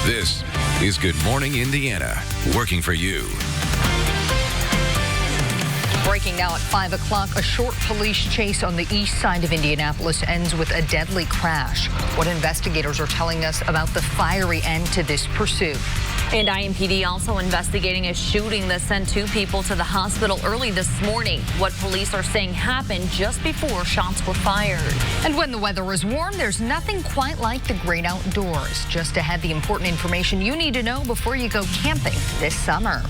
This is Good Morning Indiana, working for you. Breaking now at 5 o'clock, a short police chase on the east side of Indianapolis ends with a deadly crash. What investigators are telling us about the fiery end to this pursuit. And IMPD also investigating a shooting that sent 2 people to the hospital early this morning. What police are saying happened just before shots were fired. And when the weather is warm, there's nothing quite like the great outdoors. Just ahead, the important information you need to know before you go camping this summer.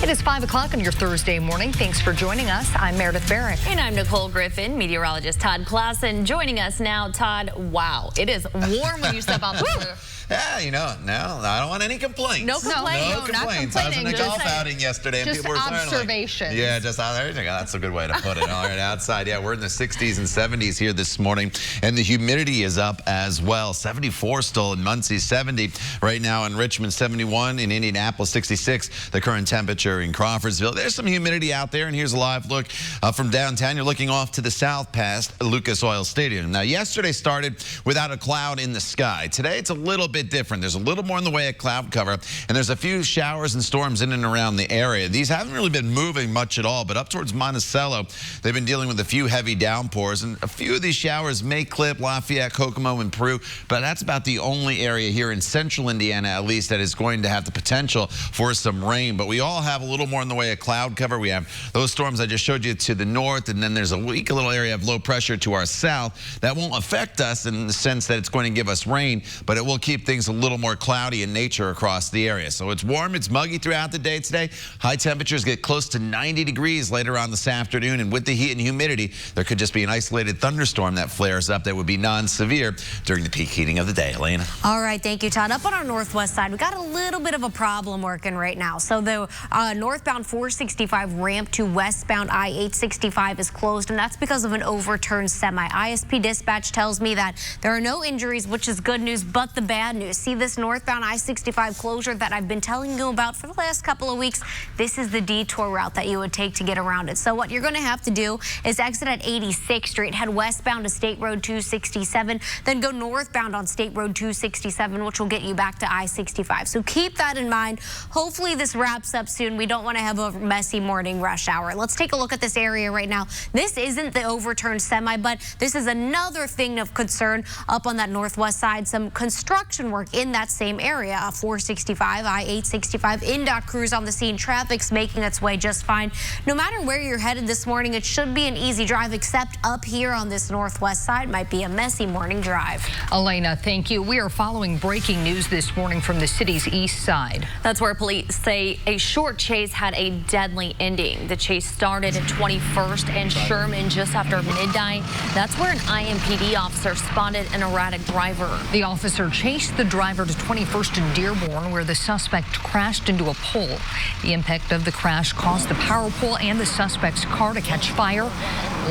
It is 5 o'clock on your Thursday morning. Thanks for joining us. I'm Meredith Barrett. And I'm Nicole Griffin. Meteorologist Todd Klassen joining us now. Todd, wow, it is warm when you step out the door. Yeah, no, I don't want any complaints. No complaints. No complaints. I was in a golf outing yesterday, and people were observations. Yeah, just out there. That's a good way to put it. All right, outside. Yeah, we're in the 60s and 70s here this morning, and the humidity is up as well. 74 still in Muncie, 70 right now in Richmond, 71 in Indianapolis, 66 the current temperature in Crawfordsville. There's some humidity out there, and here's a live look from downtown. You're looking off to the south past Lucas Oil Stadium. Now, yesterday started without a cloud in the sky. Today, it's a little bit different. There's a little more in the way of cloud cover, and there's a few showers and storms in and around the area. These haven't really been moving much at all, but up towards Monticello, they've been dealing with a few heavy downpours, and a few of these showers may clip Lafayette, Kokomo, and Peru, but that's about the only area here in central Indiana, at least, that is going to have the potential for some rain. But we all have a little more in the way of cloud cover. We have those storms I just showed you to the north, and then there's a weak little area of low pressure to our south that won't affect us in the sense that it's going to give us rain, but it will keep things a little more cloudy in nature across the area. So it's warm, it's muggy throughout the day today. High temperatures get close to 90 degrees later on this afternoon, and with the heat and humidity, there could just be an isolated thunderstorm that flares up that would be non-severe during the peak heating of the day. Elena? All right, thank you, Todd. Up on our northwest side, we got a little bit of a problem working right now. So the northbound 465 ramp to westbound I-865 is closed, and that's because of an overturned semi. ISP dispatch tells me that there are no injuries, which is good news, but the bad news. See this northbound I-65 closure that I've been telling you about for the last couple of weeks? This is the detour route that you would take to get around it. So what you're going to have to do is exit at 86th Street, head westbound to State Road 267, then go northbound on State Road 267, which will get you back to I-65. So keep that in mind. Hopefully this wraps up soon. We don't want to have a messy morning rush hour. Let's take a look at this area right now. This isn't the overturned semi, but this is another thing of concern up on that northwest side. Some construction work in that same area. 465, I-865, NDOT crews on the scene. Traffic's making its way just fine. No matter where you're headed this morning, it should be an easy drive, except up here on this northwest side might be a messy morning drive. Elena, thank you. We are following breaking news this morning from the city's east side. That's where police say a short chase had a deadly ending. The chase started at 21st and Sherman just after midnight. That's where an IMPD officer spotted an erratic driver. The officer chased the driver to 21st and Dearborn, where the suspect crashed into a pole. The impact of the crash caused the power pole and the suspect's car to catch fire.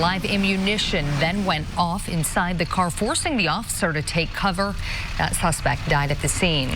Live ammunition then went off inside the car, forcing the officer to take cover. That suspect died at the scene.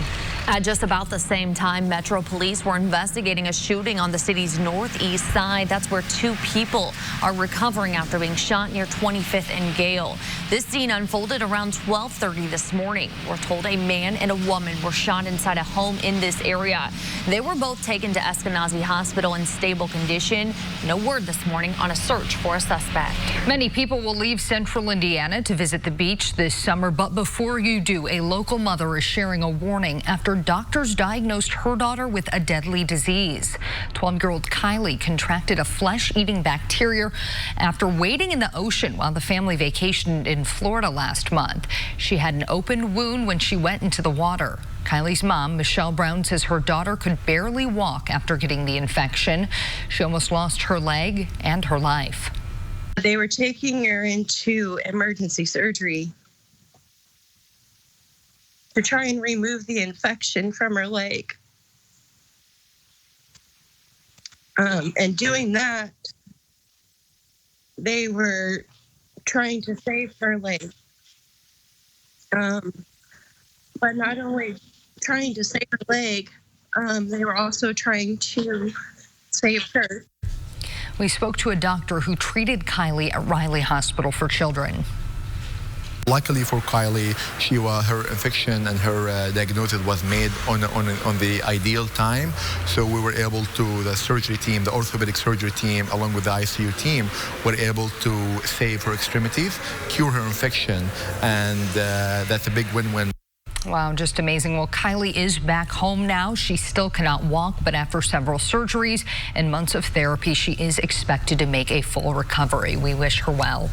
At just about the same time, Metro Police were investigating a shooting on the city's northeast side. That's where 2 people are recovering after being shot near 25th and Gale. This scene unfolded around 12:30 this morning. We're told a man and a woman were shot inside a home in this area. They were both taken to Eskenazi Hospital in stable condition. No word this morning on a search for a suspect. Many people will leave central Indiana to visit the beach this summer, but before you do, a local mother is sharing a warning after doctors diagnosed her daughter with a deadly disease. 12-year-old Kylie contracted a flesh-eating bacteria after wading in the ocean while the family vacationed in Florida last month. She had an open wound when she went into the water. Kylie's mom, Michelle Brown, says her daughter could barely walk after getting the infection. She almost lost her leg and her life. They were taking her into emergency surgery to try and remove the infection from her leg. And doing that, they were trying to save her leg. But not only trying to save her leg, they were also trying to save her. We spoke to a doctor who treated Kylie at Riley Hospital for Children. Luckily for Kylie, her infection and her diagnosis was made on the ideal time. So we were able to, the surgery team, the orthopedic surgery team, along with the ICU team, were able to save her extremities, cure her infection, and that's a big win-win. Wow, just amazing. Well, Kylie is back home now. She still cannot walk, but after several surgeries and months of therapy, she is expected to make a full recovery. We wish her well.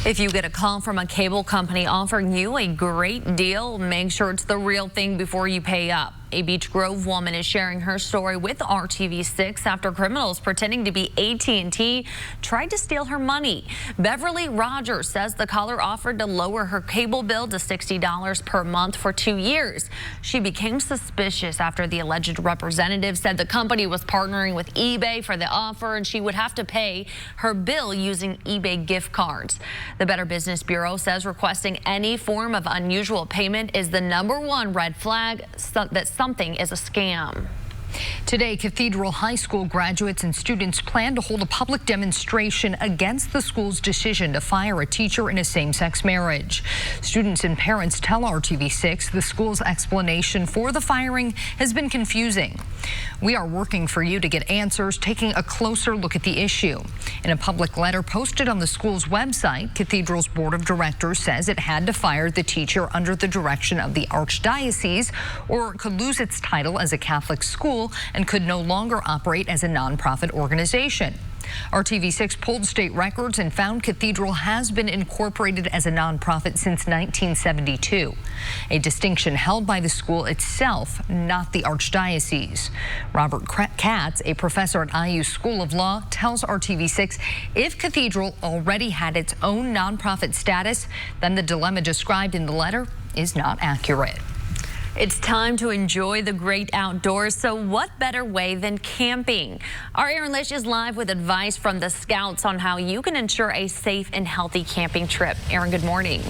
If you get a call from a cable company offering you a great deal, make sure it's the real thing before you pay up. A Beech Grove woman is sharing her story with RTV6 after criminals pretending to be AT&T tried to steal her money. Beverly Rogers says the caller offered to lower her cable bill to $60 per month for 2 years. She became suspicious after the alleged representative said the company was partnering with eBay for the offer and she would have to pay her bill using eBay gift cards. The Better Business Bureau says requesting any form of unusual payment is the #1 red flag that something is a scam. Today, Cathedral High School graduates and students plan to hold a public demonstration against the school's decision to fire a teacher in a same-sex marriage. Students and parents tell RTV6 the school's explanation for the firing has been confusing. We are working for you to get answers, taking a closer look at the issue. In a public letter posted on the school's website, Cathedral's board of directors says it had to fire the teacher under the direction of the Archdiocese, or it could lose its title as a Catholic school and could no longer operate as a nonprofit organization. RTV6 pulled state records and found Cathedral has been incorporated as a nonprofit since 1972, a distinction held by the school itself, not the Archdiocese. Robert Katz, a professor at IU School of Law, tells RTV6 if Cathedral already had its own nonprofit status, then the dilemma described in the letter is not accurate. It's time to enjoy the great outdoors, so what better way than camping? Our Aaron Lish is live with advice from the Scouts on how you can ensure a safe and healthy camping trip. Aaron, good morning.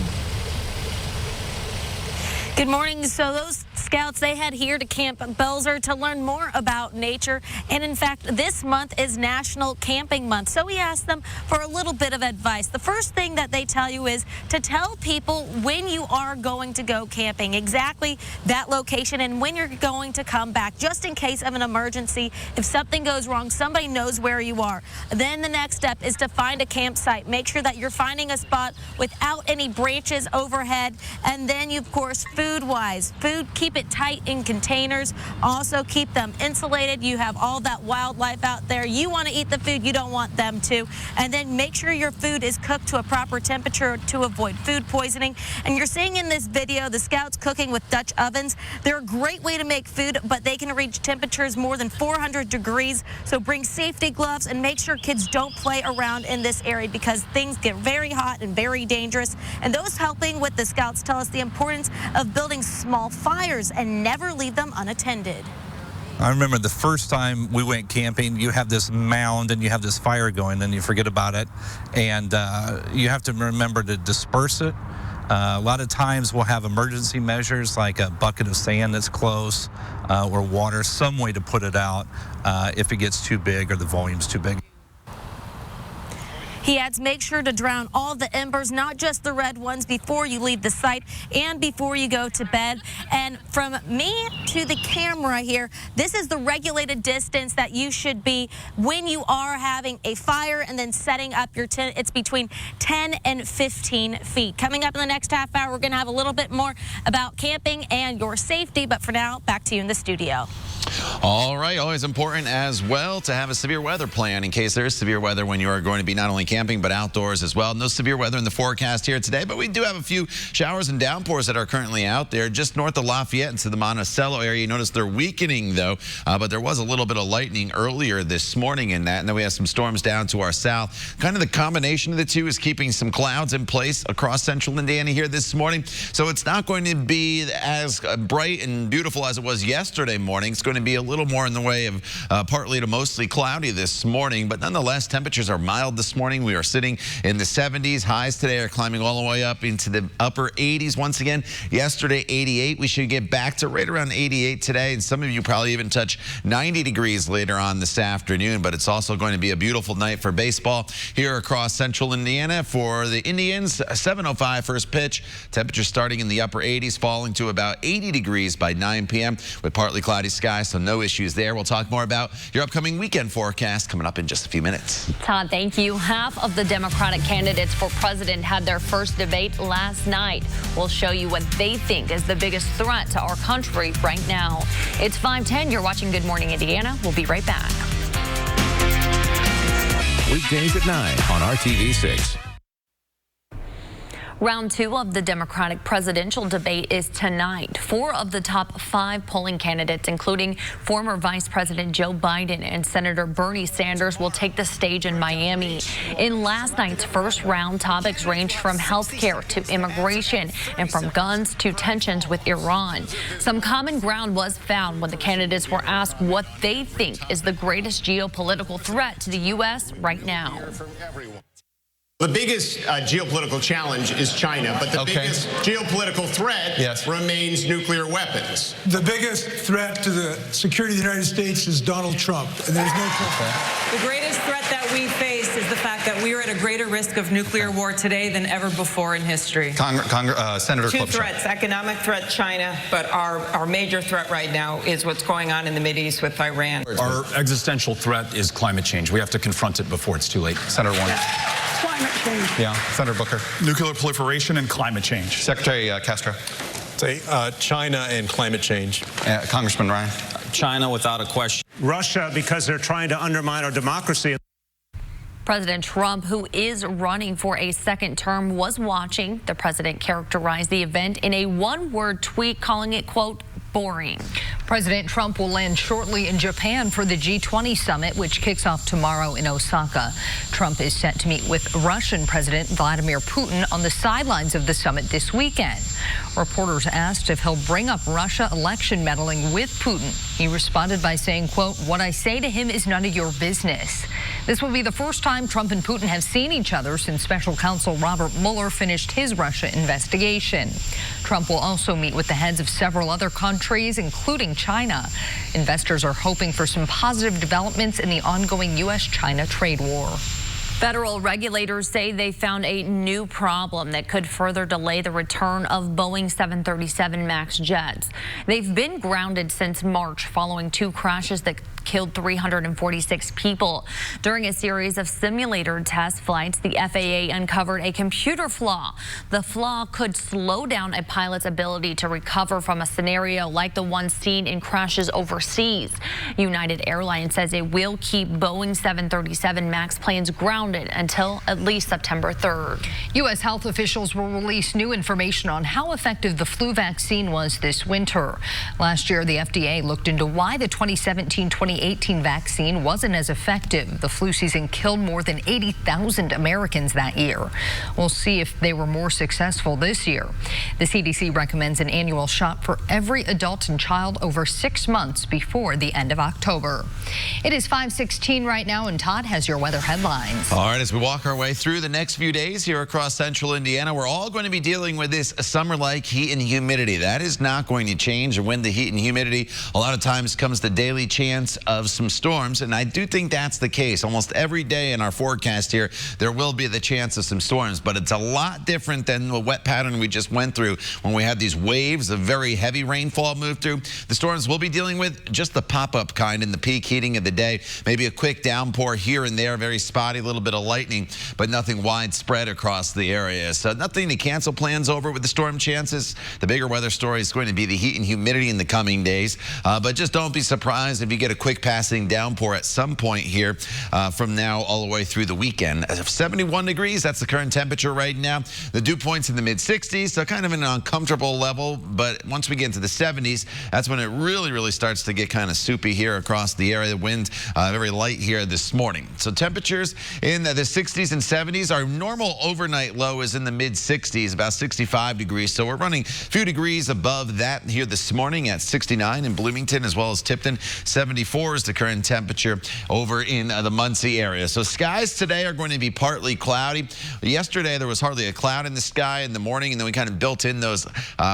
Good morning. So those Scouts, they head here to Camp Belzer to learn more about nature. And in fact, this month is National Camping Month. So we asked them for a little bit of advice. The first thing that they tell you is to tell people when you are going to go camping, exactly that location and when you're going to come back, just in case of an emergency. If something goes wrong, somebody knows where you are. Then the next step is to find a campsite. Make sure that you're finding a spot without any branches overhead. And then you, of course, food-wise, keep it tight in containers. Also keep them insulated. You have all that wildlife out there. You want to eat the food, you don't want them to. And then make sure your food is cooked to a proper temperature to avoid food poisoning. And you're seeing in this video the Scouts cooking with Dutch ovens. They're a great way to make food, but they can reach temperatures more than 400 degrees. So bring safety gloves and make sure kids don't play around in this area because things get very hot and very dangerous. And those helping with the Scouts tell us the importance of building small fires and never leave them unattended. I remember the first time we went camping, you have this mound and you have this fire going and you forget about it. And you have to remember to disperse it. A lot of times we'll have emergency measures like a bucket of sand that's close or water, some way to put it out if it gets too big or the volume's too big. He adds, make sure to drown all the embers, not just the red ones, before you leave the site and before you go to bed. And from me to the camera here, this is the regulated distance that you should be when you are having a fire and then setting up your tent. It's between 10 and 15 feet. Coming up in the next half hour, we're going to have a little bit more about camping and your safety. But for now, back to you in the studio. All right, always important as well to have a severe weather plan in case there is severe weather when you are going to be not only camping but outdoors as well. No severe weather in the forecast here today, but we do have a few showers and downpours that are currently out there just north of Lafayette into the Monticello area. You notice they're weakening though, but there was a little bit of lightning earlier this morning in that, and then we have some storms down to our south. Kind of the combination of the two is keeping some clouds in place across central Indiana here this morning, so it's not going to be as bright and beautiful as it was yesterday morning. It's going going to be a little more in the way of partly to mostly cloudy this morning, but nonetheless, temperatures are mild this morning. We are sitting in the 70s. Highs today are climbing all the way up into the upper 80s once again. Yesterday, 88. We should get back to right around 88 today, and some of you probably even touch 90 degrees later on this afternoon, but it's also going to be a beautiful night for baseball here across central Indiana. For the Indians, 7:05 first pitch. Temperature starting in the upper 80s, falling to about 80 degrees by 9 p.m. with partly cloudy skies, so no issues there. We'll talk more about your upcoming weekend forecast coming up in just a few minutes. Todd, thank you. Half of the Democratic candidates for president had their first debate last night. We'll show you what they think is the biggest threat to our country right now. It's 5:10. You're watching Good Morning Indiana. We'll be right back. Weekdays at 9 on RTV6. Round 2 of the Democratic presidential debate is tonight. 4 of the top 5 polling candidates, including former Vice President Joe Biden and Senator Bernie Sanders, will take the stage in Miami. In last night's first round, topics ranged from health care to immigration and from guns to tensions with Iran. Some common ground was found when the candidates were asked what they think is the greatest geopolitical threat to the U.S. right now. The biggest geopolitical challenge is China, but the biggest geopolitical threat remains nuclear weapons. The biggest threat to the security of the United States is Donald Trump, and there's no question. The greatest threat that we face is the fact that we are at a greater risk of nuclear war today than ever before in history. Senator Two threats, economic threat, China, but our major threat right now is what's going on in the Mideast with Iran. Our existential threat is climate change. We have to confront it before it's too late. Senator Warner. Climate change. Yeah, Senator Booker. Nuclear proliferation and climate change. Secretary Castro. Say China and climate change. Congressman Ryan. China, without a question. Russia, because they're trying to undermine our democracy. President Trump, who is running for a second term, was watching. The president characterized the event in a one-word tweet, calling it, quote, boring. President Trump will land shortly in Japan for the G20 summit, which kicks off tomorrow in Osaka. Trump is set to meet with Russian President Vladimir Putin on the sidelines of the summit this weekend. Reporters asked if he'll bring up Russia election meddling with Putin. He responded by saying, quote, what I say to him is none of your business. This will be the first time Trump and Putin have seen each other since special counsel Robert Mueller finished his Russia investigation. Trump will also meet with the heads of several other countries, including China. Investors are hoping for some positive developments in the ongoing U.S.-China trade war. Federal regulators say they found a new problem that could further delay the return of Boeing 737 MAX jets. They've been grounded since March following 2 crashes that killed 346 people. During a series of simulator test flights, the FAA uncovered a computer flaw. The flaw could slow down a pilot's ability to recover from a scenario like the one seen in crashes overseas. United Airlines says it will keep Boeing 737 MAX planes grounded until at least September 3rd. U.S. health officials will release new information on how effective the flu vaccine was this winter. Last year, the FDA looked into why the 2017-2018 vaccine wasn't as effective. The flu season killed more than 80,000 Americans that year. We'll see if they were more successful this year. The CDC recommends an annual shot for every adult and child over 6 months before the end of October. It is 5:16 right now, and Todd has your weather headlines. All right, as we walk our way through the next few days here across central Indiana, we're all going to be dealing with this summer-like heat and humidity. That is not going to change. And when the heat and humidity, a lot of times comes the daily chance of some storms, and I do think that's the case. Almost every day in our forecast here, there will be the chance of some storms, but it's a lot different than the wet pattern we just went through when we had these waves of very heavy rainfall move through. The storms we'll be dealing with, just the pop-up kind in the peak heating of the day. Maybe a quick downpour here and there, very spotty, a little bit of lightning, but nothing widespread across the area. So nothing to cancel plans over with the storm chances. The bigger weather story is going to be the heat and humidity in the coming days, but just don't be surprised if you get a quick quick passing downpour at some point here from now all the way through the weekend. 71 degrees, that's the current temperature right now. The dew point's in the mid-60s, so kind of an uncomfortable level, but once we get into the 70s, that's when it really starts to get kind of soupy here across the area. The wind very light here this morning. So temperatures in the 60s and 70s. Our normal overnight low is in the mid-60s, about 65 degrees. So we're running a few degrees above that here this morning at 69 in Bloomington as well as Tipton. 74 is the current temperature over in the Muncie area. So skies today are going to be partly cloudy. Yesterday there was hardly a cloud in the sky in the morning, and then we kind of built in those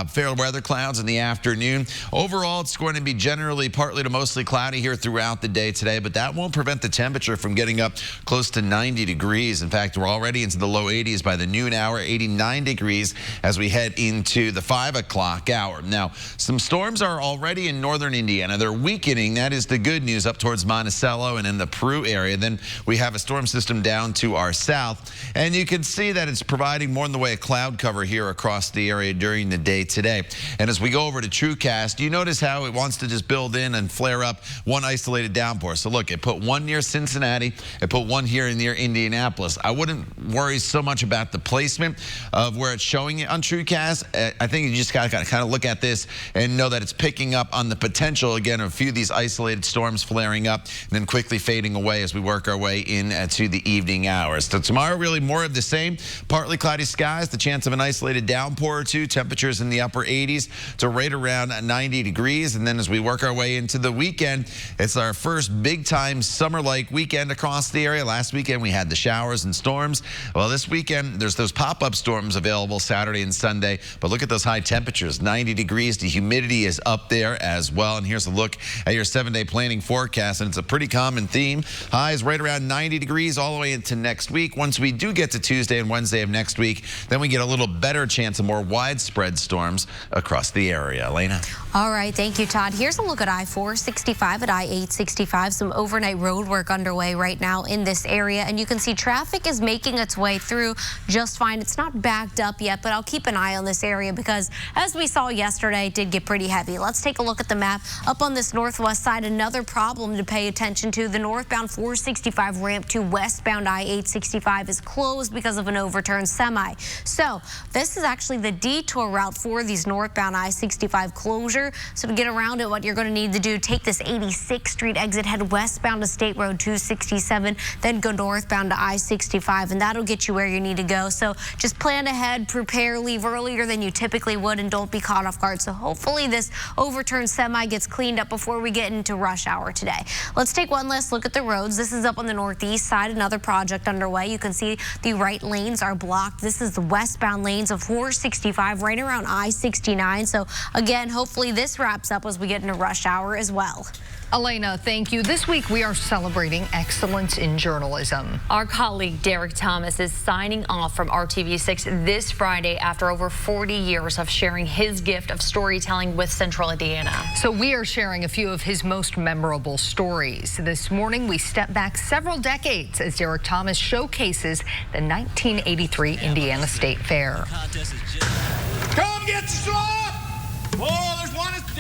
fair weather clouds in the afternoon. Overall, it's going to be generally partly to mostly cloudy here throughout the day today, but that won't prevent the temperature from getting up close to 90 degrees. In fact, we're already into the low 80s by the noon hour, 89 degrees as we head into the 5 o'clock hour. Now, some storms are already in northern Indiana. They're weakening. That is the good news up towards Monticello and in the Peru area. Then we have a storm system down to our south, and you can see that it's providing more in the way of cloud cover here across the area during the day today. And as we go over to TrueCast, you notice how it wants to just build in and flare up one isolated downpour. So look, it put one near Cincinnati, it put one here near Indianapolis. I wouldn't worry so much about the placement of where it's showing it on TrueCast. I think you just got to kind of look at this and know that it's picking up on the potential, again, of a few of these isolated storms flaring up and then quickly fading away as we work our way into the evening hours. So tomorrow, really more of the same. Partly cloudy skies, the chance of an isolated downpour or two, temperatures in the upper 80s to right around 90 degrees. And then as we work our way into the weekend, it's our first big-time summer-like weekend across the area. Last weekend, we had the showers and storms. Well, this weekend, there's those pop-up storms available Saturday and Sunday. But look at those high temperatures, 90 degrees. The humidity is up there as well. And here's a look at your 7-day planning forecast. And it's a pretty common theme. Highs right around 90 degrees all the way into next week. Once we do get to Tuesday and Wednesday of next week, then we get a little better chance of more widespread storms across the area. Elena? All right, thank you, Todd. Here's a look at I-465 at I-865. Some overnight road work underway right now in this area, and you can see traffic is making its way through just fine. It's not backed up yet, but I'll keep an eye on this area because, as we saw yesterday, it did get pretty heavy. Let's take a look at the map. Up on this northwest side, another problem to pay attention to. The northbound 465 ramp to westbound I-865 is closed because of an overturned semi. So this is actually the detour route for these northbound I-65 closure. So to get around it, what you're going to need to do, take this 86th Street exit, head westbound to State Road 267, then go northbound to I-65, and that'll get you where you need to go. So just plan ahead, prepare, leave earlier than you typically would, and don't be caught off guard. So hopefully this overturned semi gets cleaned up before we get into rush hour today. Let's take one last look at the roads. This is up on the northeast side, another project underway. You can see the right lanes are blocked. This is the westbound lanes of 465 right around I-69. So again, hopefully this wraps up as we get into rush hour as well. Elena, thank you. This week we are celebrating excellence in journalism. Our colleague Derek Thomas is signing off from RTV6 this Friday after over 40 years of sharing his gift of storytelling with Central Indiana. So we are sharing a few of his most memorable stories. This morning we step back several decades as Derek Thomas showcases the 1983 Indiana State Fair. Come get the slop!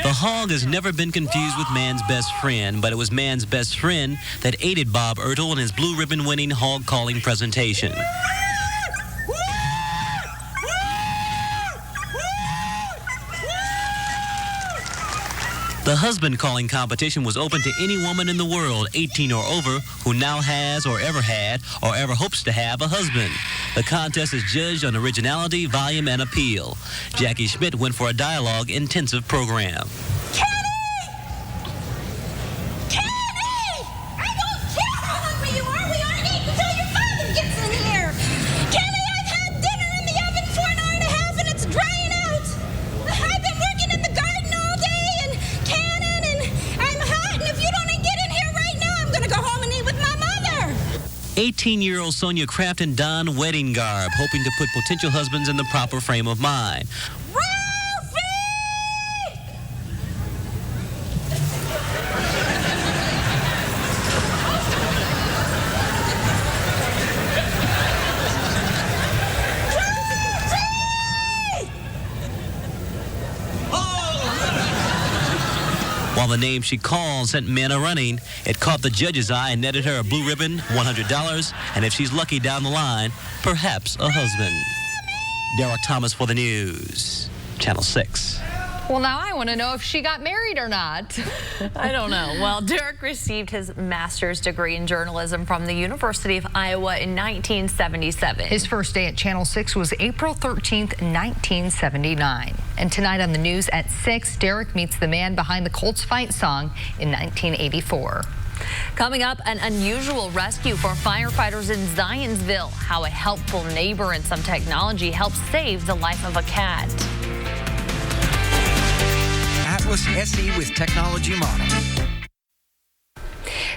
The hog has never been confused with man's best friend, but it was man's best friend that aided Bob Ertel in his blue ribbon winning hog calling presentation. The husband calling competition was open to any woman in the world 18 or over who now has or ever had or ever hopes to have a husband. The contest is judged on originality, volume, and appeal. Jackie Schmidt went for a dialogue intensive program. Hey! 18-year-old Sonia Crafton donned wedding garb, hoping to put potential husbands in the proper frame of mind. While the names she called sent men a running. It caught the judge's eye and netted her a blue ribbon, $100, and if she's lucky down the line, perhaps a husband. Derek Thomas for the news, Channel 6. Well, now I want to know if she got married or not. I don't know. Well, Derek received his master's degree in journalism from the University of Iowa in 1977. His first day at Channel 6 was April 13th, 1979. And tonight on the news at 6, Derek meets the man behind the Colts fight song in 1984. Coming up, an unusual rescue for firefighters in Zionsville. How a helpful neighbor and some technology helps save the life of a cat. Atlas SE with technology models.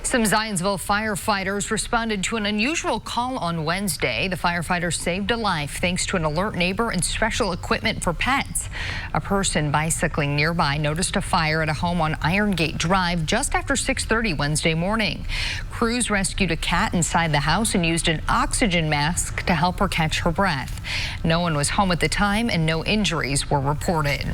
Some Zionsville firefighters responded to an unusual call on Wednesday. The firefighters saved a life thanks to an alert neighbor and special equipment for pets. A person bicycling nearby noticed a fire at a home on Iron Gate Drive just after 6:30 Wednesday morning. Crews rescued a cat inside the house and used an oxygen mask to help her catch her breath. No one was home at the time and no injuries were reported.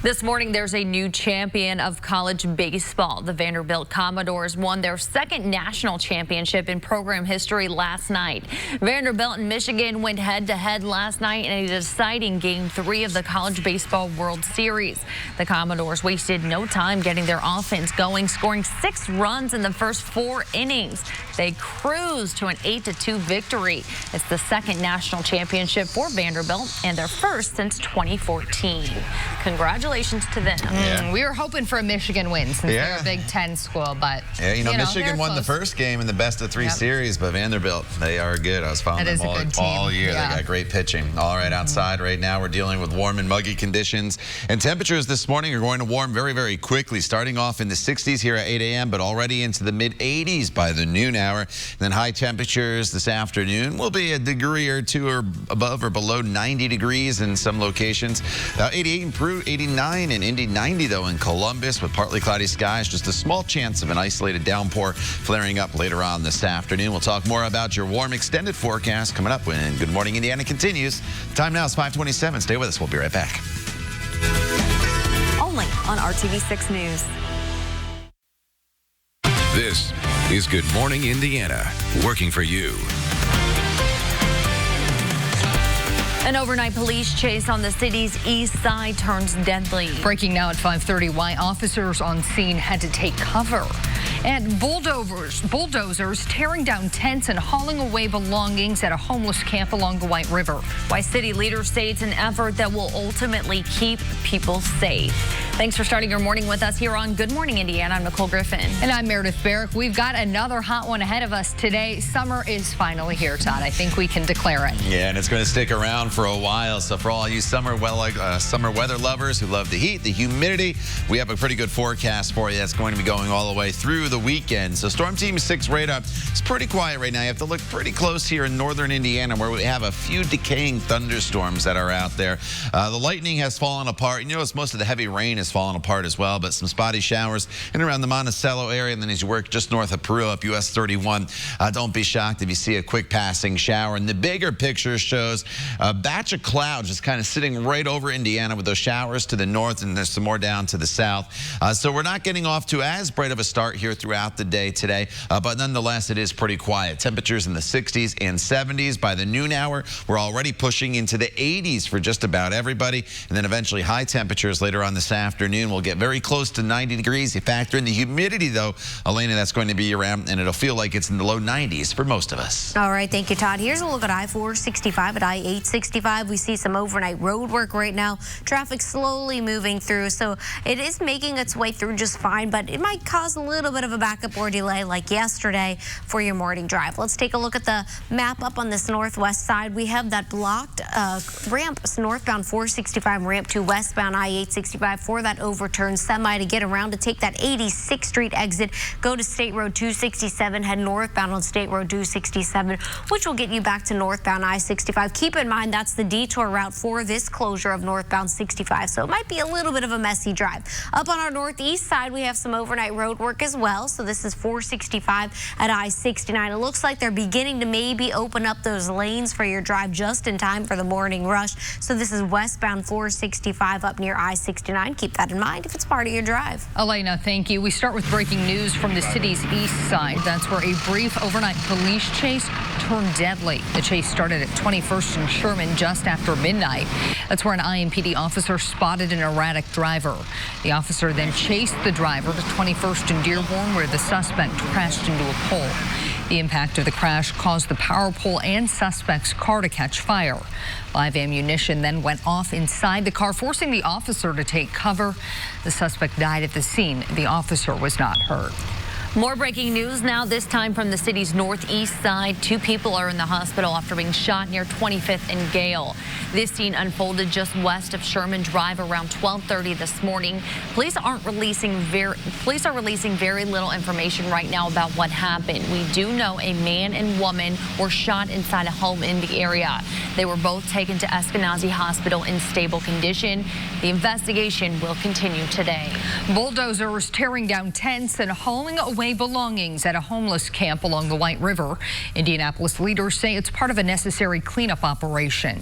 This morning, there's a new champion of college baseball. The Vanderbilt Commodores won their second national championship in program history last night. Vanderbilt and Michigan went head-to-head last night in a deciding Game 3 of the College Baseball World Series. The Commodores wasted no time getting their offense going, scoring 6 runs in the first 4 innings. They cruised to an 8-2 victory. It's the second national championship for Vanderbilt and their first since 2014. Congratulations to them. Yeah. We were hoping for a Michigan win since they're a Big Ten school, but yeah, you know Michigan won the first game in the best-of-3 series, but Vanderbilt, they are good. I was following them all year. They got great pitching. All right, outside right now, we're dealing with warm and muggy conditions, and temperatures this morning are going to warm very, very quickly, starting off in the 60s here at 8 a.m., but already into the mid-80s by the noon hour. And then high temperatures this afternoon will be a degree or two or above or below 90 degrees in some locations. 88 in Peru, 89 in Indy, 90 though in Columbus with partly cloudy skies. Just a small chance of an isolated downpour flaring up later on this afternoon. We'll talk more about your warm extended forecast coming up when Good Morning Indiana continues. Time now is 5:27. Stay with us. We'll be right back. Only on RTV6 News. This is Good Morning Indiana, working for you. An overnight police chase on the city's east side turns deadly. Breaking now at 5:30, why officers on scene had to take cover. And bulldozers tearing down tents and hauling away belongings at a homeless camp along the White River. Why city leaders say it's an effort that will ultimately keep people safe. Thanks for starting your morning with us here on Good Morning Indiana. I'm Nicole Griffin. And I'm Meredith Barrick. We've got another hot one ahead of us today. Summer is finally here, Todd. I think we can declare it. Yeah, and it's going to stick around for a while. So for all you summer weather lovers who love the heat, the humidity, we have a pretty good forecast for you that's going to be going all the way through the weekend. So Storm Team 6 radar is pretty quiet right now. You have to look pretty close here in northern Indiana where we have a few decaying thunderstorms that are out there. The lightning has fallen apart. You notice most of the heavy rain has fallen apart as well, but some spotty showers in around the Monticello area. And then as you work just north of Peru up US 31, don't be shocked if you see a quick passing shower. And the bigger picture shows a batch of clouds just kind of sitting right over Indiana with those showers to the north, and there's some more down to the south. So we're not getting off to as bright of a start here throughout the day today, but nonetheless, it is pretty quiet. Temperatures in the 60s and 70s. By the noon hour, we're already pushing into the 80s for just about everybody, and then eventually high temperatures later on this afternoon. We'll get very close to 90 degrees. You factor in the humidity, though, Elena, that's going to be around, and it'll feel like it's in the low 90s for most of us. All right, thank you, Todd. Here's a look at I-465 at I-865. We see some overnight road work right now. Traffic slowly moving through, so it is making its way through just fine, but it might cause a little bit of a backup or delay like yesterday for your morning drive. Let's take a look at the map up on this northwest side. We have that blocked ramp, northbound 465 ramp to westbound I-865 for that overturned semi to get around to take that 86th Street exit, go to State Road 267, head northbound on State Road 267, which will get you back to northbound I-65. Keep in mind that's the detour route for this closure of northbound 65, so it might be a little bit of a messy drive. Up on our northeast side, we have some overnight road work as well. well. So this is 465 at I-69. It looks like they're beginning to maybe open up those lanes for your drive just in time for the morning rush. So this is westbound 465 up near I-69. Keep that in mind if it's part of your drive. Elena, thank you. We start with breaking news from the city's east side. That's where a brief overnight police chase turned deadly. The chase started at 21st and Sherman just after midnight. That's where an IMPD officer spotted an erratic driver. The officer then chased the driver to 21st and Dearborn, where the suspect crashed into a pole. The impact of the crash caused the power pole and suspect's car to catch fire. Live ammunition then went off inside the car, forcing the officer to take cover. The suspect died at the scene. The officer was not hurt. More breaking news now, this time from the city's northeast side. 2 people are in the hospital after being shot near 25th and Gale. This scene unfolded just west of Sherman Drive around 12:30 this morning. Police are releasing very little information right now about what happened. We do know a man and woman were shot inside a home in the area. They were both taken to Eskenazi Hospital in stable condition. The investigation will continue today. Bulldozers tearing down tents and hauling away belongings at a homeless camp along the White River. Indianapolis leaders say it's part of a necessary cleanup operation.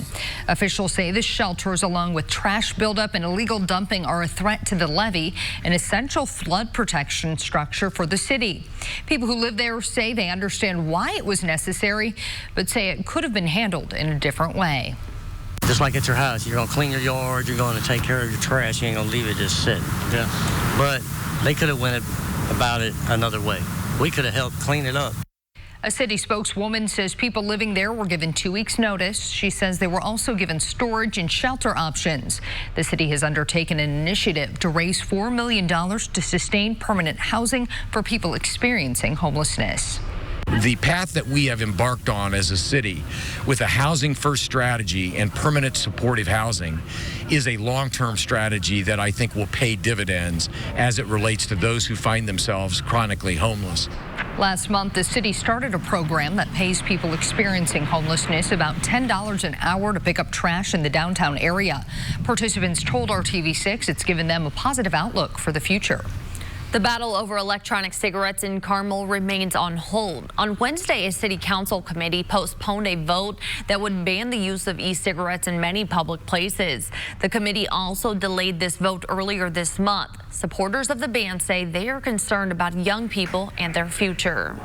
Officials say the shelters, along with trash buildup and illegal dumping, are a threat to the levee, an essential flood protection structure for the city. People who live there say they understand why it was necessary, but say it could have been handled in a different way. Just like at your house, you're going to clean your yard, you're going to take care of your trash, you ain't going to leave it just sitting. Yeah. But they could have went about it another way. We could have helped clean it up. A city spokeswoman says people living there were given 2 weeks' notice. She says they were also given storage and shelter options. The city has undertaken an initiative to raise $4 million to sustain permanent housing for people experiencing homelessness. The path that we have embarked on as a city with a housing first strategy and permanent supportive housing is a long-term strategy that I think will pay dividends as it relates to those who find themselves chronically homeless. Last month, the city started a program that pays people experiencing homelessness about $10 an hour to pick up trash in the downtown area. Participants told RTV6 it's given them a positive outlook for the future. The battle over electronic cigarettes in Carmel remains on hold. On Wednesday, a city council committee postponed a vote that would ban the use of e-cigarettes in many public places. The committee also delayed this vote earlier this month. Supporters of the ban say they are concerned about young people and their future.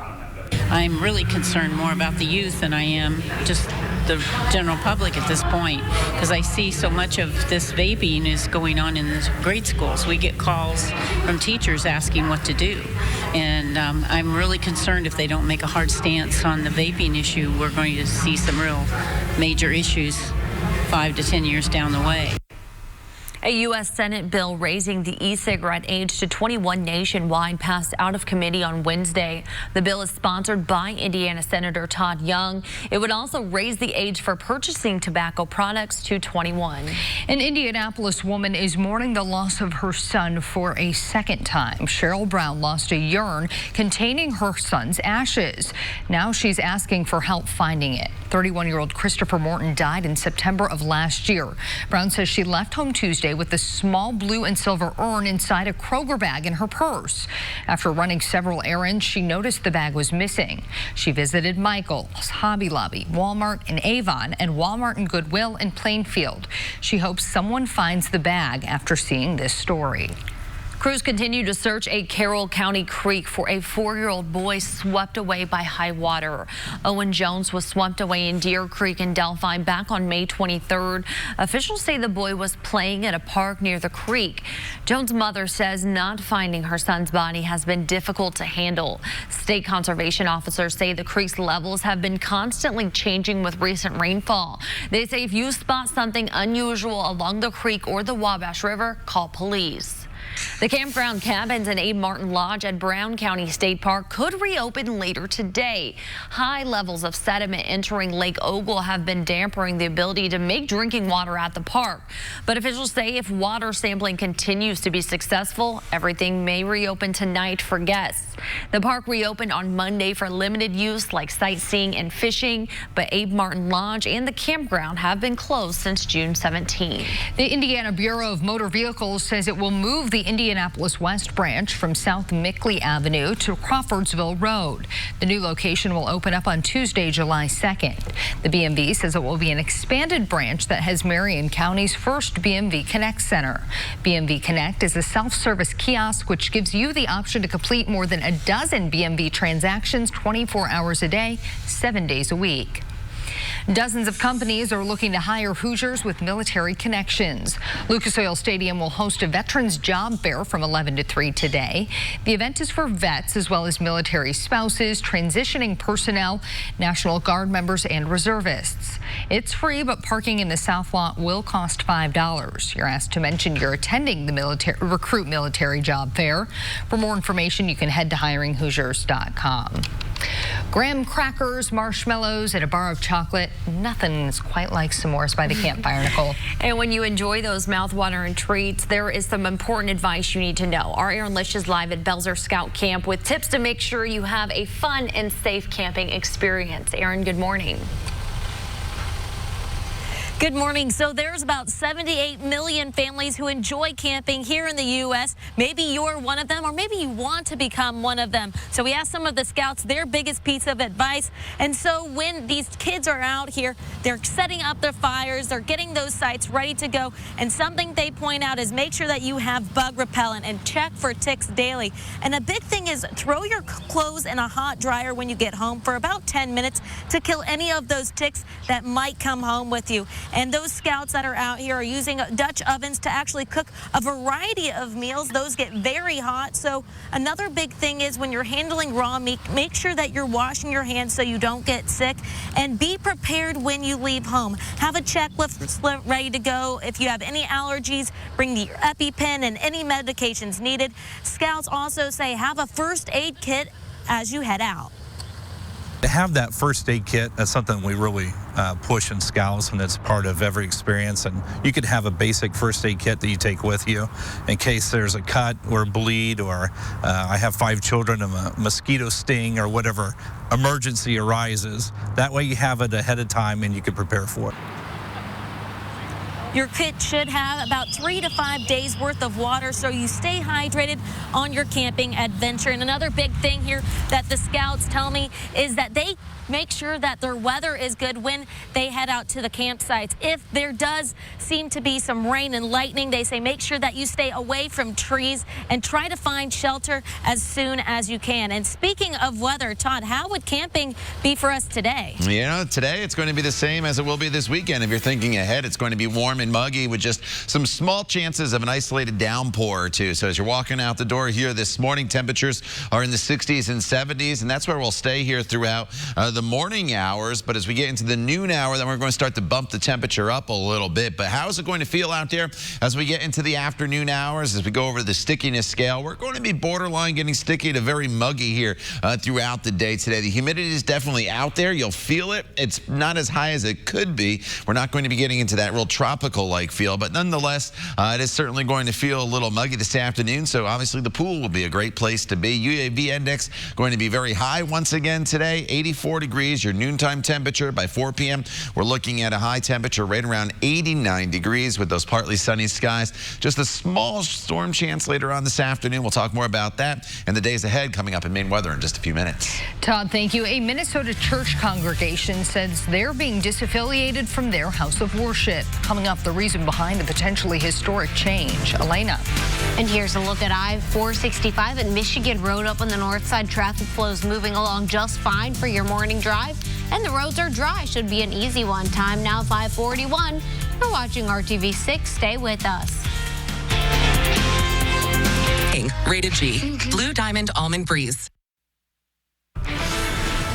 I'm really concerned more about the youth than I am just the general public at this point, because I see so much of this vaping is going on in the grade schools. We get calls from teachers asking what to do, and I'm really concerned if they don't make a hard stance on the vaping issue, we're going to see some real major issues 5 to 10 years down the way. A U.S. Senate bill raising the e-cigarette age to 21 nationwide passed out of committee on Wednesday. The bill is sponsored by Indiana Senator Todd Young. It would also raise the age for purchasing tobacco products to 21. An Indianapolis woman is mourning the loss of her son for a second time. Cheryl Brown lost a urn containing her son's ashes. Now she's asking for help finding it. 31-year-old Christopher Morton died in September of last year. Brown says she left home Tuesday with the small blue and silver urn inside a Kroger bag in her purse. After running several errands, she noticed the bag was missing. She visited Michael's, Hobby Lobby, Walmart and Avon, and Walmart and Goodwill in Plainfield. She hopes someone finds the bag after seeing this story. Crews continue to search a Carroll County creek for a 4-year-old boy swept away by high water. Owen Jones was swept away in Deer Creek in Delphi back on May 23rd. Officials say the boy was playing at a park near the creek. Jones' mother says not finding her son's body has been difficult to handle. State conservation officers say the creek's levels have been constantly changing with recent rainfall. They say if you spot something unusual along the creek or the Wabash River, call police. The campground cabins and Abe Martin Lodge at Brown County State Park could reopen later today. High levels of sediment entering Lake Ogle have been dampening the ability to make drinking water at the park. But officials say if water sampling continues to be successful, everything may reopen tonight for guests. The park reopened on Monday for limited use like sightseeing and fishing, but Abe Martin Lodge and the campground have been closed since June 17. The Indiana Bureau of Motor Vehicles says it will move the Indianapolis West branch from South Mickley Avenue to Crawfordsville Road. The new location will open up on Tuesday, July 2nd. The BMV says it will be an expanded branch that has Marion County's first BMV Connect Center. BMV Connect is a self-service kiosk which gives you the option to complete more than a dozen BMV transactions 24 hours a day, 7 days a week. Dozens of companies are looking to hire Hoosiers with military connections. Lucas Oil Stadium will host a Veterans Job Fair from 11 to 3 today. The event is for vets as well as military spouses, transitioning personnel, National Guard members, and reservists. It's free, but parking in the South Lot will cost $5. You're asked to mention you're attending the Recruit Military Job Fair. For more information, you can head to hiringhoosiers.com. Graham crackers, marshmallows, and a bar of chocolate. Nothing is quite like s'mores by the campfire, Nicole. And when you enjoy those mouth-watering treats, there is some important advice you need to know. Our Aaron Lish is live at Belzer Scout Camp with tips to make sure you have a fun and safe camping experience. Aaron, good morning. Good morning. So there's about 78 million families who enjoy camping here in the U.S. Maybe you're one of them, or maybe you want to become one of them. So we asked some of the scouts their biggest piece of advice. And so when these kids are out here, they're setting up their fires, they're getting those sites ready to go. And something they point out is make sure that you have bug repellent and check for ticks daily. And a big thing is throw your clothes in a hot dryer when you get home for about 10 minutes to kill any of those ticks that might come home with you. And those scouts that are out here are using Dutch ovens to actually cook a variety of meals. Those get very hot. So another big thing is when you're handling raw meat, make sure that you're washing your hands so you don't get sick, and be prepared when you leave home. Have a checklist ready to go. If you have any allergies, bring the EpiPen and any medications needed. Scouts also say have a first aid kit as you head out. To have that first aid kit, that's something we really push in Scouts, and it's part of every experience. And you could have a basic first aid kit that you take with you in case there's a cut or a bleed, or I have 5 children, and a mosquito sting or whatever emergency arises. That way you have it ahead of time and you can prepare for it. Your kit should have about 3 to 5 days worth of water so you stay hydrated on your camping adventure. And another big thing here that the scouts tell me is that they make sure that their weather is good when they head out to the campsites. If there does seem to be some rain and lightning, they say make sure that you stay away from trees and try to find shelter as soon as you can. And speaking of weather, Todd, how would camping be for us today? You know, today it's going to be the same as it will be this weekend. If you're thinking ahead, it's going to be warm and muggy with just some small chances of an isolated downpour or two. So as you're walking out the door here this morning, temperatures are in the 60s and 70s, and that's where we'll stay here throughout the morning hours. But as we get into the noon hour, then we're going to start to bump the temperature up a little bit. But how is it going to feel out there as we get into the afternoon hours? As we go over the stickiness scale, we're going to be borderline getting sticky to very muggy here throughout the day today. The humidity is definitely out there. You'll feel it. It's not as high as it could be. We're not going to be getting into that real tropical-like feel, but nonetheless, it is certainly going to feel a little muggy this afternoon. So obviously the pool will be a great place to be. UAV index going to be very high once again today, 84 degrees, your noontime temperature. By 4 p.m., we're looking at a high temperature right around 89 degrees with those partly sunny skies. Just a small storm chance later on this afternoon. We'll talk more about that and the days ahead coming up in Maine weather in just a few minutes. Todd, thank you. A Minnesota church congregation says they're being disaffiliated from their house of worship. Coming up, the reason behind a potentially historic change. Elena. And here's a look at I-465 at Michigan Road up on the north side. Traffic flows moving along just fine for your morning drive. And the roads are dry. Should be an easy one. Time now 5:41. You're watching RTV6. Stay with us. Rated G. Blue Diamond Almond Breeze.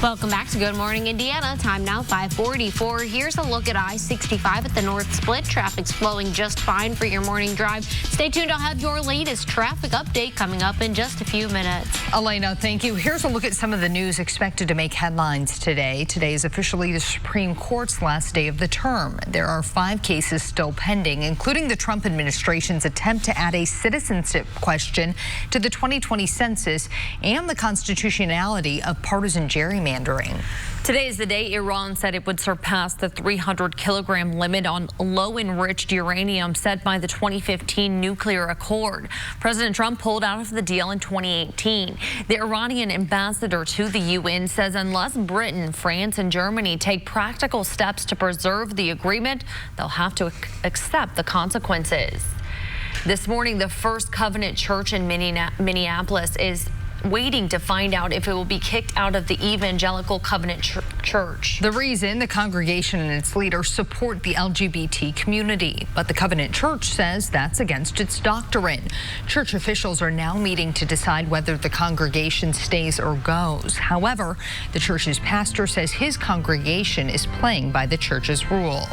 Welcome back to Good Morning Indiana. Time now 5:44. Here's a look at I-65 at the North Split. Traffic's flowing just fine for your morning drive. Stay tuned. I'll have your latest traffic update coming up in just a few minutes. Elena, thank you. Here's a look at some of the news expected to make headlines today. Today is officially the Supreme Court's last day of the term. There are 5 cases still pending, including the Trump administration's attempt to add a citizenship question to the 2020 census and the constitutionality of partisan gerrymandering. gerrymandering. Today is the day Iran said it would surpass the 300-kilogram limit on low-enriched uranium set by the 2015 nuclear accord. President Trump pulled out of the deal in 2018. The Iranian ambassador to the UN says unless Britain, France, and Germany take practical steps to preserve the agreement, they'll have to accept the consequences. This morning, the First Covenant Church in Minneapolis is waiting to find out if it will be kicked out of the Evangelical Covenant Church. The reason, the congregation and its leaders support the LGBT community, but the Covenant Church says that's against its doctrine. Church officials are now meeting to decide whether the congregation stays or goes. However, the church's pastor says his congregation is playing by the church's rule.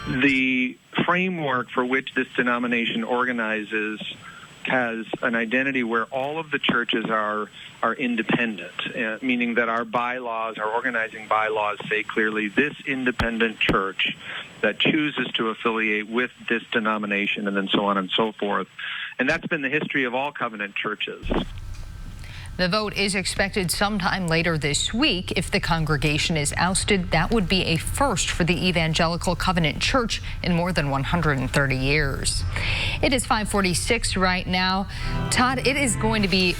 The framework for which this denomination organizes has an identity where all of the churches are independent, meaning that our bylaws, our organizing bylaws say clearly this independent church that chooses to affiliate with this denomination, and then so on and so forth. And that's been the history of all covenant churches. The vote is expected sometime later this week. If the congregation is ousted, that would be a first for the Evangelical Covenant Church in more than 130 years. It is 5:46 right now. Todd, it is going to be,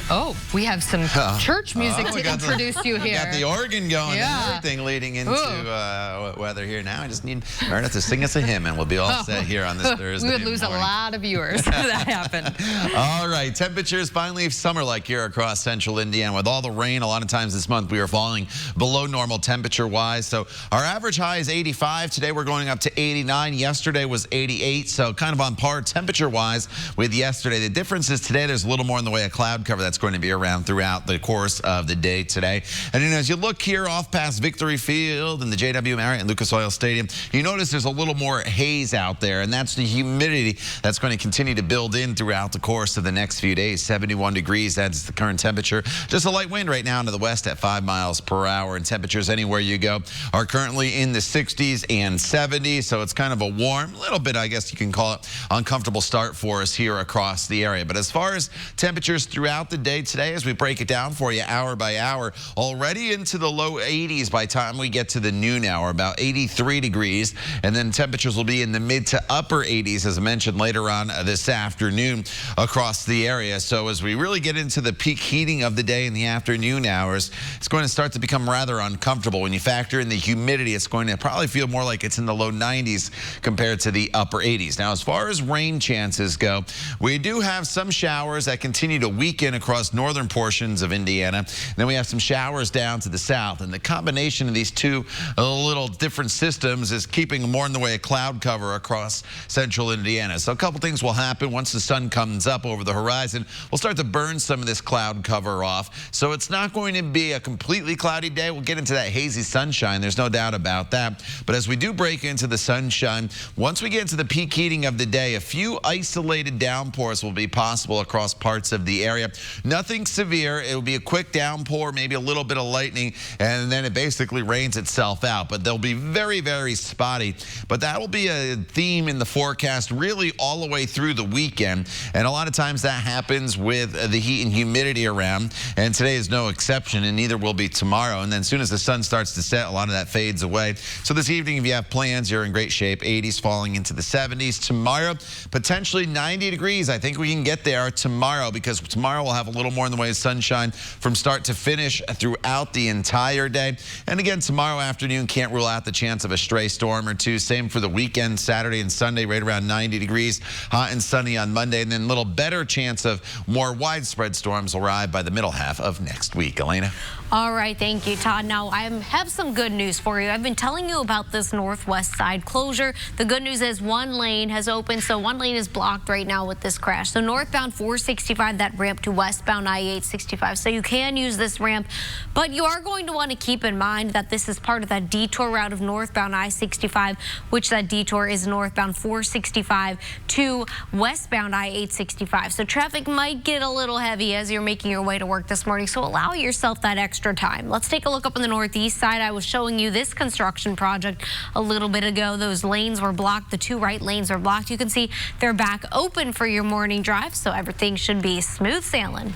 we have some church music to introduce you here. We got the organ going and everything leading into weather here now. I just need Meredith to sing us a hymn and we'll be all set here on this Thursday We would lose morning. a lot of viewers if that happened. All right, temperatures finally summer-like here across central Indiana. With all the rain, a lot of times this month we are falling below normal temperature-wise. So our average high is 85. Today we're going up to 89. Yesterday was 88, so kind of on par temperature-wise with yesterday. The difference is today there's a little more in the way of cloud cover that's going to be around throughout the course of the day today. And then as you look here off past Victory Field and the JW Marriott and Lucas Oil Stadium, you notice there's a little more haze out there, and that's the humidity that's going to continue to build in throughout the course of the next few days. 71 degrees, that's the current temperature. Just a light wind right now into the west at 5 miles per hour, and temperatures anywhere you go are currently in the 60s and 70s, so it's kind of a warm, little bit, I guess you can call it, uncomfortable start for us here across the area. But as far as temperatures throughout the day today, as we break it down for you hour by hour, already into the low 80s by the time we get to the noon hour, about 83 degrees, and then temperatures will be in the mid to upper 80s, as I mentioned, later on this afternoon across the area. So as we really get into the peak heating of the day in the afternoon hours, it's going to start to become rather uncomfortable. When you factor in the humidity, it's going to probably feel more like it's in the low 90s compared to the upper 80s. Now, as far as rain chances go, we do have some showers that continue to weaken across northern portions of Indiana. Then we have some showers down to the south, and the combination of these two little different systems is keeping more in the way of cloud cover across central Indiana. So a couple things will happen once the sun comes up over the horizon. We'll start to burn some of this cloud cover off. So it's not going to be a completely cloudy day. We'll get into that hazy sunshine. There's no doubt about that. But as we do break into the sunshine, once we get into the peak heating of the day, a few isolated downpours will be possible across parts of the area. Nothing severe. It will be a quick downpour, maybe a little bit of lightning, and then it basically rains itself out. But they'll be very, very spotty. But that will be a theme in the forecast really all the way through the weekend. And a lot of times that happens with the heat and humidity around. And today is no exception, and neither will be tomorrow. And then as soon as the sun starts to set, a lot of that fades away. So this evening, if you have plans, you're in great shape. 80s falling into the 70s. Tomorrow, potentially 90 degrees. I think we can get there tomorrow, because tomorrow we'll have a little more in the way of sunshine from start to finish throughout the entire day. And again, tomorrow afternoon, can't rule out the chance of a stray storm or two. Same for the weekend, Saturday and Sunday, right around 90 degrees. Hot and sunny on Monday, and then a little better chance of more widespread storms will arrive by the middle half of next week. Elena? All right, thank you, Todd. Now, I have some good news for you. I've been telling you about this northwest side closure. The good news is one lane has opened, so one lane is blocked right now with this crash. So northbound 465, that ramp to westbound I-865. So you can use this ramp, but you are going to want to keep in mind that this is part of that detour route of northbound I-65, which that detour is northbound 465 to westbound I-865. So traffic might get a little heavy as you're making your way to work this morning, so allow yourself that extra time. Let's take a look up on the northeast side. I was showing you this construction project a little bit ago. Those lanes were blocked. The two right lanes are blocked. You can see they're back open for your morning drive, so everything should be smooth sailing.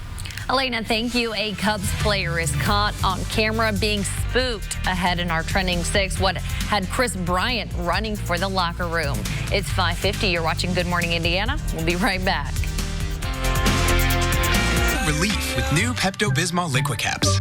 Elena, thank you. A Cubs player is caught on camera being spooked. Ahead in our Trending 6, what had Chris Bryant running for the locker room. It's 5:50. You're watching Good Morning Indiana. We'll be right back. Relief with new Pepto-Bismol Liquid Caps.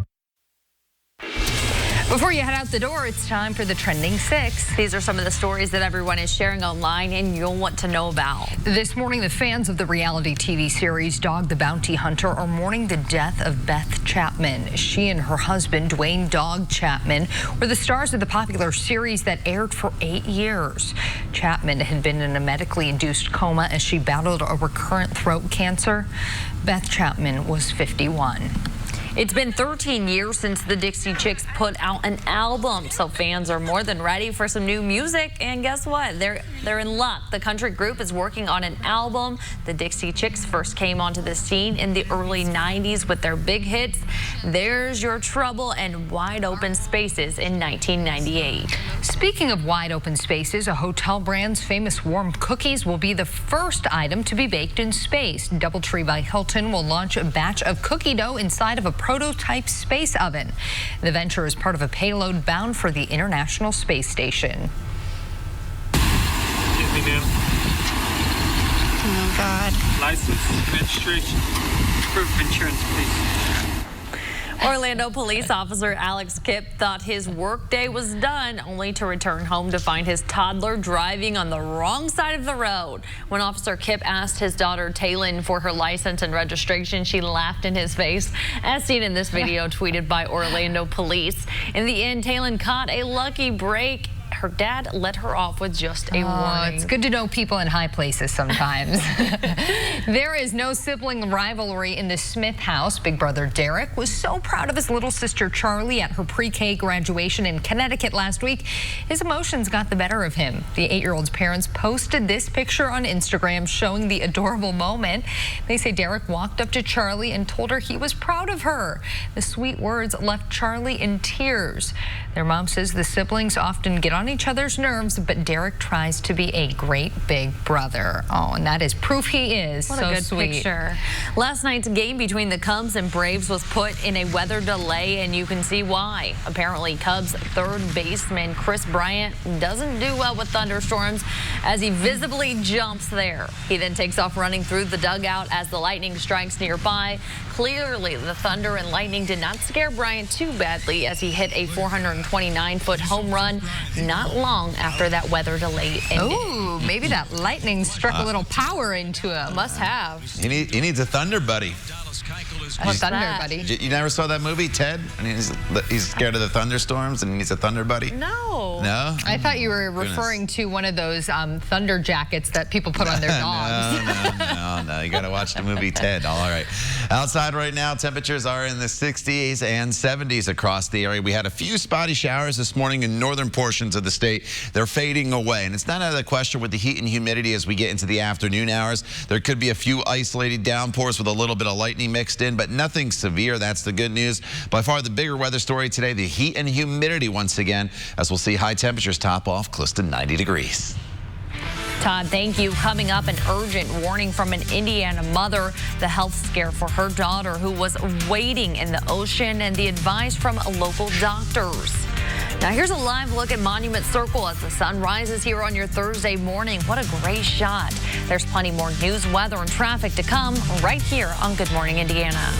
Before you head out the door, it's time for the Trending 6. These are some of the stories that everyone is sharing online and you'll want to know about. This morning, the fans of the reality TV series Dog the Bounty Hunter are mourning the death of Beth Chapman. She and her husband, Dwayne Dog Chapman, were the stars of the popular series that aired for 8 years. Chapman had been in a medically induced coma as she battled a recurrent throat cancer. Beth Chapman was 51. It's been 13 years since the Dixie Chicks put out an album, so fans are more than ready for some new music. And guess what? They're in luck. The country group is working on an album. The Dixie Chicks first came onto the scene in the early 90s with their big hits, There's Your Trouble and Wide Open Spaces in 1998. Speaking of wide open spaces, a hotel brand's famous warm cookies will be the first item to be baked in space. DoubleTree by Hilton will launch a batch of cookie dough inside of a prototype space oven. The venture is part of a payload bound for the International Space Station. Oh, God. License, registration, proof of insurance, please. Orlando police officer Alex Kipp thought his workday was done, only to return home to find his toddler driving on the wrong side of the road. When Officer Kipp asked his daughter Taylin for her license and registration, she laughed in his face, as seen in this video tweeted by Orlando police. In the end, Taylin caught a lucky break. Her dad let her off with just a warning. It's good to know people in high places sometimes. There is no sibling rivalry in the Smith house. Big brother Derek was so proud of his little sister Charlie at her pre-K graduation in Connecticut last week. His emotions got the better of him. The 8-year-old's parents posted this picture on Instagram showing the adorable moment. They say Derek walked up to Charlie and told her he was proud of her. The sweet words left Charlie in tears. Their mom says the siblings often get on each other's nerves, but Derek tries to be a great big brother. Oh, and that is proof he is. What so a good sweet. picture. Last night's game between the Cubs and Braves was put in a weather delay, and you can see why. Apparently, Cubs third baseman Chris Bryant doesn't do well with thunderstorms as he visibly jumps there. He then takes off running through the dugout as the lightning strikes nearby. Clearly, the thunder and lightning did not scare Bryant too badly as he hit a 429-foot home run not long after that weather delay ended. Ooh, maybe that lightning struck a little power into him. Must have. He needs a thunder buddy. What's thunder buddy? You never saw that movie, Ted? I mean, he's scared of the thunderstorms and he needs a thunder buddy? No. No? I thought you were referring to one of those thunder jackets that people put on their dogs. No. You got to watch the movie Ted. All right. Outside right now, temperatures are in the 60s and 70s across the area. We had a few spotty showers this morning in northern portions of the state. They're fading away. And it's not out of the question with the heat and humidity as we get into the afternoon hours. There could be a few isolated downpours with a little bit of lightning mixed in, but nothing severe. That's the good news. By far the bigger weather story today, the heat and humidity once again, as we'll see high temperatures top off close to 90 degrees. Todd, thank you. Coming up, an urgent warning from an Indiana mother, the health scare for her daughter who was wading in the ocean, and the advice from local doctors. Now here's a live look at Monument Circle as the sun rises here on your Thursday morning. What a great shot. There's plenty more news, weather, and traffic to come right here on Good Morning Indiana.